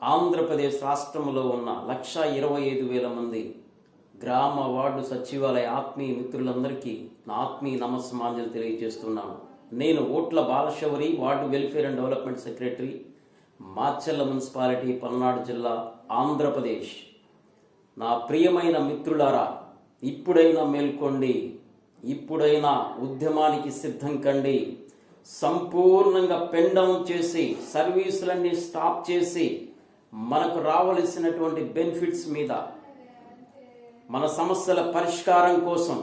ఆంధ్రప్రదేశ్ రాష్ట్రంలో ఉన్న 1,25,000 మంది గ్రామ వార్డు సచివాలయ ఆత్మీయ మిత్రులందరికీ నా ఆత్మీయ నమస్సమాంజలి తెలియజేస్తున్నాను. నేను Otla Balashowri, ward welfare and development secretary, Macherla municipality, Palnadu జిల్లా, ఆంధ్రప్రదేశ్. నా ప్రియమైన మిత్రులారా, ఇప్పుడైనా మేల్కోండి, ఇప్పుడైనా ఉద్యమానికి సిద్ధం కండి. సంపూర్ణంగా పెన్ డౌన్ చేసి సర్వీసులన్నీ స్టాప్ చేసి మనకు రావలసినటువంటి బెనిఫిట్స్ మీద, మన సమస్యల పరిష్కారం కోసం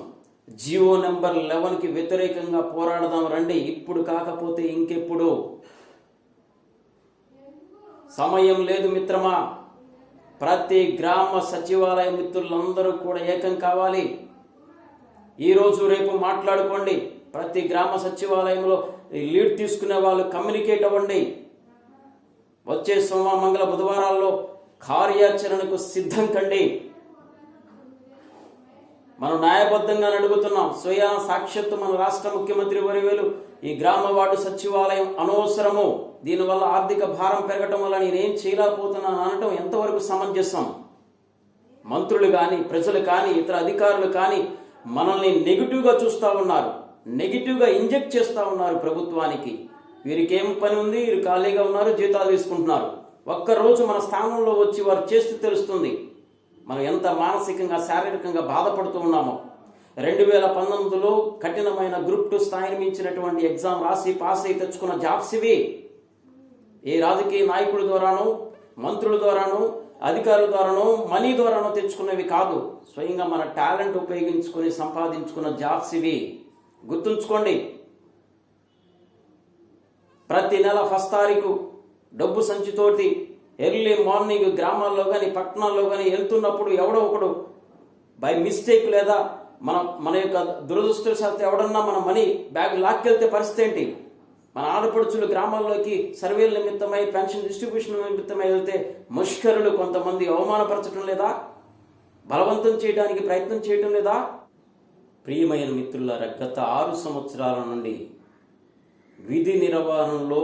జీవో నెంబర్ 11కి వ్యతిరేకంగా పోరాడదాం రండి. ఇప్పుడు కాకపోతే ఇంకెప్పుడు. సమయం లేదు మిత్రమా. ప్రతి గ్రామ సచివాలయ మిత్రులందరూ కూడా ఏకం కావాలి. ఈరోజు రేపు మాట్లాడుకోండి. ప్రతి గ్రామ సచివాలయంలో లీడ్ తీసుకునే వాళ్ళు కమ్యూనికేట్ అవ్వండి. వచ్చే సోమ, మంగళ, బుధవారాల్లో కార్యాచరణకు సిద్ధం కండి. మనం న్యాయబద్ధంగా అడుగుతున్నాం. స్వయం సాక్షాత్తు మన రాష్ట్ర ముఖ్యమంత్రి వర్యులు ఈ గ్రామ వార్డు సచివాలయం అనవసరము, దీనివల్ల ఆర్థిక భారం పెరగటం వల్ల నేనేం చేయలేకపోతున్నాను అనటం ఎంతవరకు సమంజసం? మంత్రులు కానీ, ప్రజలు కానీ, ఇతర అధికారులు కానీ మనల్ని నెగిటివ్గా చూస్తూ ఉన్నారు, నెగిటివ్గా ఇంజెక్ట్ చేస్తూ ఉన్నారు ప్రభుత్వానికి. వీరికి ఏం పని ఉంది? వీరు ఖాళీగా ఉన్నారు, జీతాలు తీసుకుంటున్నారు. ఒక్కరోజు మన స్థానంలో వచ్చి వారు చేస్తే తెలుస్తుంది మనం ఎంత మానసికంగా, శారీరకంగా బాధపడుతూ ఉన్నామో. 2019లో కఠినమైన గ్రూప్ 2 స్థాయిని మించినటువంటి ఎగ్జామ్ రాసి పాస్ అయి తెచ్చుకున్న జాబ్స్ ఇవి. ఏ రాజకీయ నాయకుల ద్వారానో, మంత్రుల ద్వారానో, అధికారుల ద్వారానో, మనీ ద్వారానో తెచ్చుకున్నవి కాదు. స్వయంగా మన టాలెంట్ ఉపయోగించుకొని సంపాదించుకున్న జాబ్స్ ఇవి. గుర్తుంచుకోండి. ప్రతి నెల 1 తారీఖు డబ్బు సంచితోటి ఎర్లీ మార్నింగ్ గ్రామాల్లో కానీ, పట్టణాల్లో కానీ వెళ్తున్నప్పుడు ఎవడో ఒకడు బై మిస్టేక్ లేదా మన యొక్క దురదృష్టవశాత్తు ఎవడన్నా మన మనీ బ్యాగ్ లాక్కెళ్తే పరిస్థితి ఏంటి? మన ఆడపడుచులు గ్రామాల్లోకి సర్వేల నిమిత్తమై, పెన్షన్ డిస్ట్రిబ్యూషన్ నిమిత్తమై వెళ్తే ముష్కరులు కొంతమంది అవమానపరచడం లేదా? బలవంతం చేయడానికి ప్రయత్నం చేయడం లేదా? ప్రియమైన మిత్రులారా, గత 6 సంవత్సరాల నుండి విధి నిర్వహణలో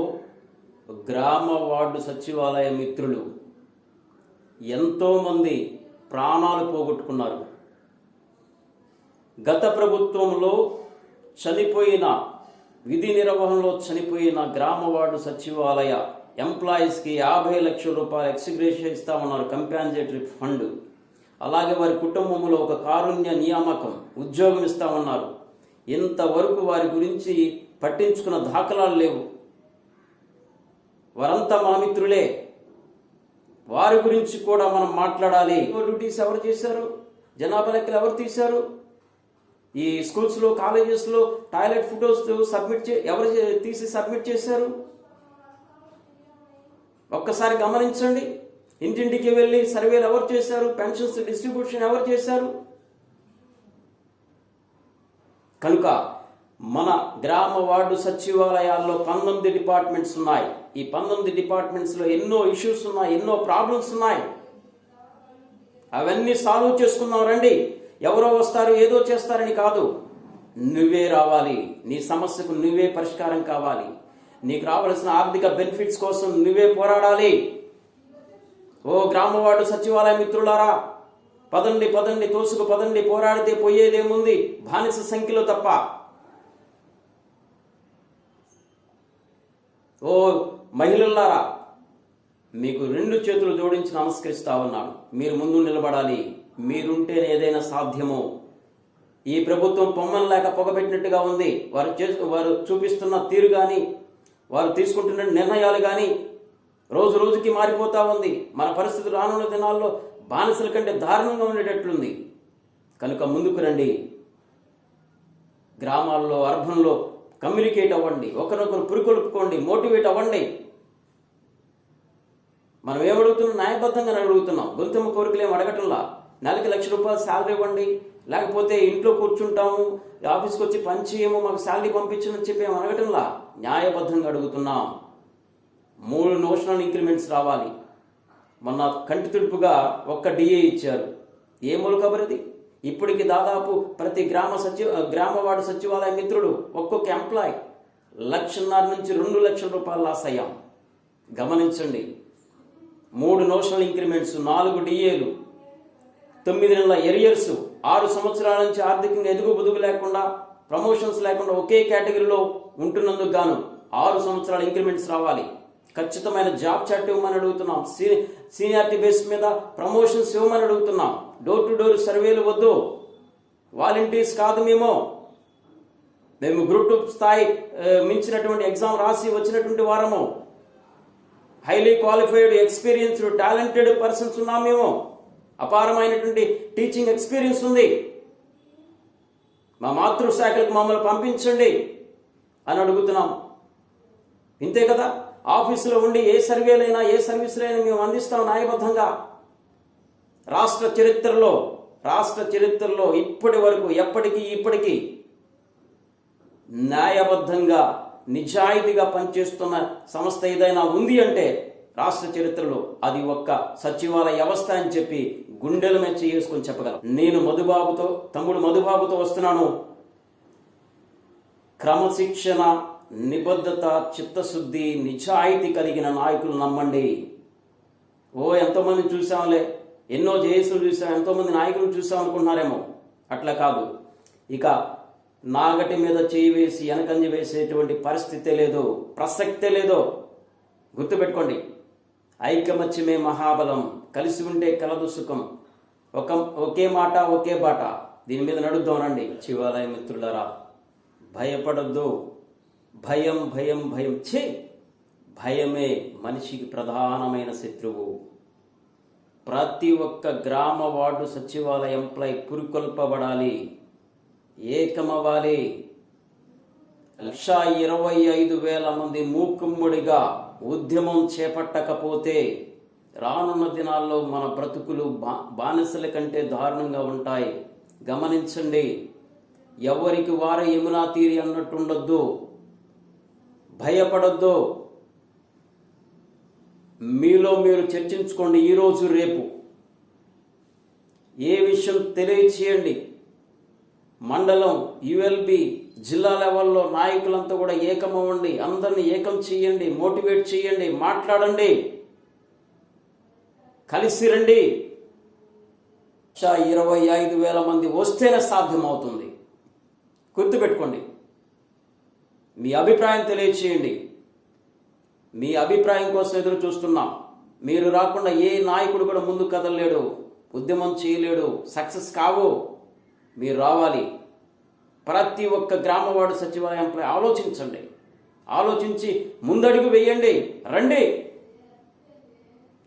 గ్రామ వార్డు సచివాలయ మిత్రులు ఎంతోమంది ప్రాణాలు పోగొట్టుకున్నారు. గత ప్రభుత్వంలో చనిపోయిన, విధి నిర్వహణలో చనిపోయిన గ్రామ వార్డు సచివాలయ ఎంప్లాయీస్కి 50 లక్షల రూపాయలు ఎక్స్గ్రేషియా ఇస్తా ఉన్నారు, కంపెన్సేటరీ ఫండ్. అలాగే వారి కుటుంబంలో ఒక కారుణ్య నియామకం, ఉద్యోగం ఇస్తా ఉన్నారు. ఇంతవరకు వారి గురించి పట్టించుకున్న దాఖలాలు లేవు. వారంతా మన మిత్రులే. వారి గురించి కూడా మనం మాట్లాడాలి. డ్యూటీస్ ఎవరు చేశారు? జనాభా లెక్కలు ఎవరు తీశారు? ఈ స్కూల్స్లో, కాలేజెస్లో టాయిలెట్ ఫోటోస్ ఎవరు తీసి సబ్మిట్ చేశారు? ఒక్కసారి గమనించండి. ఇంటింటికి వెళ్ళి సర్వేలు ఎవరు చేశారు? పెన్షన్స్ డిస్ట్రిబ్యూషన్ ఎవరు చేశారు? కనుక మన గ్రామ వార్డు సచివాలయాల్లో 19 డిపార్ట్మెంట్స్ ఉన్నాయి. ఈ 19 డిపార్ట్మెంట్స్లో ఎన్నో ఇష్యూస్ ఉన్నాయి, ఎన్నో ప్రాబ్లమ్స్ ఉన్నాయి. అవన్నీ సాల్వ్ చేసుకుందాం రండి. ఎవరో వస్తారు, ఏదో చేస్తారని కాదు. నువ్వే రావాలి. నీ సమస్యకు నువ్వే పరిష్కారం కావాలి. నీకు రావాల్సిన ఆర్థిక బెనిఫిట్స్ కోసం నువ్వే పోరాడాలి. ఓ గ్రామ వార్డు సచివాలయ మిత్రులారా, పదండి, తోసుకు పదండి. పోరాడితే పోయేదేముంది? బానిస సంఖ్యలో తప్ప. ఓ మహిళలారా, మీకు 2 చేతులు జోడించి నమస్కరిస్తా ఉన్నాను. మీరు ముందు నిలబడాలి. మీరుంటేనే ఏదైనా సాధ్యమో. ఈ ప్రభుత్వం పొమ్మను లేక పొగబెట్టినట్టుగా ఉంది. వారు చూపిస్తున్న తీరు కానీ, వారు తీసుకుంటున్న నిర్ణయాలు కానీ రోజు రోజుకి మారిపోతా ఉంది. మన పరిస్థితి రానున్న దినాల్లో బానిసల కంటే దారుణంగా ఉండేటట్లుంది. కనుక ముందుకు రండి. గ్రామాల్లో, అర్బన్లో కమ్యూనికేట్ అవ్వండి. ఒకరినొకరు పురికొల్పుకోండి, మోటివేట్ అవ్వండి. మనం ఏమడుగుతున్నాం? న్యాయబద్ధంగా అడుగుతున్నాం. గొంతమ్మ కోరికలు ఏం అడగటంలా. నెలకి 1 లక్ష రూపాయలు శాలరీ ఇవ్వండి, లేకపోతే ఇంట్లో కూర్చుంటాము, ఆఫీస్కి వచ్చి పని చేయము, మాకు శాలరీ పంపించని చెప్పి ఏం అడగటంలా. న్యాయబద్ధంగా అడుగుతున్నాం. 3 నోషనల్ ఇంక్రిమెంట్స్ రావాలి. మొన్న కంటి తుడుపుగా 1 డిఏ ఇచ్చారు. ఏ మూలకబరిది? ఇప్పటికి దాదాపు ప్రతి గ్రామ వార్డు సచివాలయ మిత్రుడు, ఒక్కొక్క ఎంప్లాయ్ 1,50,000 నుంచి 2 లక్షల రూపాయలు లాస్ అయ్యాం. గమనించండి. 3 నోషనల్ ఇంక్రిమెంట్స్, 4 డిఏలు, 9 నెలల ఎరియర్స్, 6 సంవత్సరాల నుంచి ఆర్థికంగా ఎదుగు లేకుండా, ప్రమోషన్స్ లేకుండా ఒకే కేటగిరీలో ఉంటున్నందుకు గాను 6 సంవత్సరాల ఇంక్రిమెంట్స్ రావాలి. ఖచ్చితమైన జాబ్ చార్ట్ ఇవ్వమని అడుగుతున్నాం. సీనియారిటీ బేస్ మీద ప్రమోషన్స్ ఇవ్వమని అడుగుతున్నాం. డోర్ టు డోర్ సర్వేలు వద్దు, వాలంటీర్స్ కాదు. మేము గ్రూప్ 2 స్థాయి మించినటువంటి ఎగ్జామ్ రాసి వచ్చినటువంటి వారము. Highly qualified, experienced, talented persons ఉన్నాం. మేము అపారమైనటువంటి టీచింగ్ ఎక్స్పీరియన్స్ ఉంది. మా మాతృశాఖలకు మమ్మల్ని పంపించండి అని అడుగుతున్నాం. ఇంతే కదా. ఆఫీసులో ఉండి ఏ సర్వేలైనా, ఏ సర్వీసులైనా మేము అందిస్తాం న్యాయబద్ధంగా. రాష్ట్ర చరిత్రలో ఇప్పటి వరకు ఇప్పటికీ న్యాయబద్ధంగా, నిజాయితీగా పనిచేస్తున్న సంస్థ ఏదైనా ఉంది అంటే రాష్ట్ర చరిత్రలో అది ఒక్క సచివాలయ వ్యవస్థ అని చెప్పి గుండెల మీద చేసుకొని చెప్పగలం. నేను తమ్ముడు మధుబాబుతో వస్తున్నాను. క్రమశిక్షణ, నిబద్ధత, చిత్తశుద్ధి, నిజాయితీ కలిగిన నాయకులు నమ్మండి. ఎంతోమంది చూసాంలే, ఎన్నో జేఏసీలు చూసాం, ఎంతోమంది నాయకులను చూసాం అనుకుంటున్నారేమో. అట్లా కాదు. ఇక నాగటి మీద చేయి వేసి వెనకంజి వేసేటువంటి పరిస్థితే లేదు, ప్రసక్తే లేదు. గుర్తుపెట్టుకోండి. ఐకమత్యమే మహాబలం, కలిసి ఉంటే కలదు సుఖం, ఒకే మాట ఒకే బాట. దీని మీద నడుద్దాం రండి. శివాలయ మిత్రులారా, భయపడద్దు. భయం భయమే మనిషికి ప్రధానమైన శత్రువు. ప్రతి ఒక్క గ్రామ వార్డు సచివాలయ ఎంప్లాయ్ పురికొల్పబడాలి, ఏకమవ్వాలి. 1,25,000 మంది మూకుమ్మడిగా ఉద్యమం చేపట్టకపోతే రానున్న దినాల్లో మన బ్రతుకులు బానిసల కంటే దారుణంగా ఉంటాయి. గమనించండి. ఎవరికి వారు యమునా తీరి అన్నట్టుండొద్దు. భయపడొద్దు. మీలో మీరు చర్చించుకోండి. ఈరోజు రేపు ఏ విషయం తెలియచేయండి. మండలం, యుఎల్బి, జిల్లా లెవెల్లో నాయకులంతా కూడా ఏకమవ్వండి. అందరినీ ఏకం చేయండి, మోటివేట్ చేయండి, మాట్లాడండి, కలిసి రండి. 1,25,000 మంది వస్తేనే సాధ్యమవుతుంది. గుర్తుపెట్టుకోండి. మీ అభిప్రాయం తెలియచేయండి. మీ అభిప్రాయం కోసం ఎదురు చూస్తున్నాం. మీరు రాకుండా ఏ నాయకుడు కూడా ముందుకు కదలలేడు, ఉద్యమం చేయలేడు, సక్సెస్ కావు. మీరు రావాలి. ప్రతి ఒక్క గ్రామ వార్డు సచివాలయంపై ఆలోచించండి. ఆలోచించి ముందడుగు వేయండి. రండి.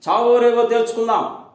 చావో రేవో తేల్చుకుందాం.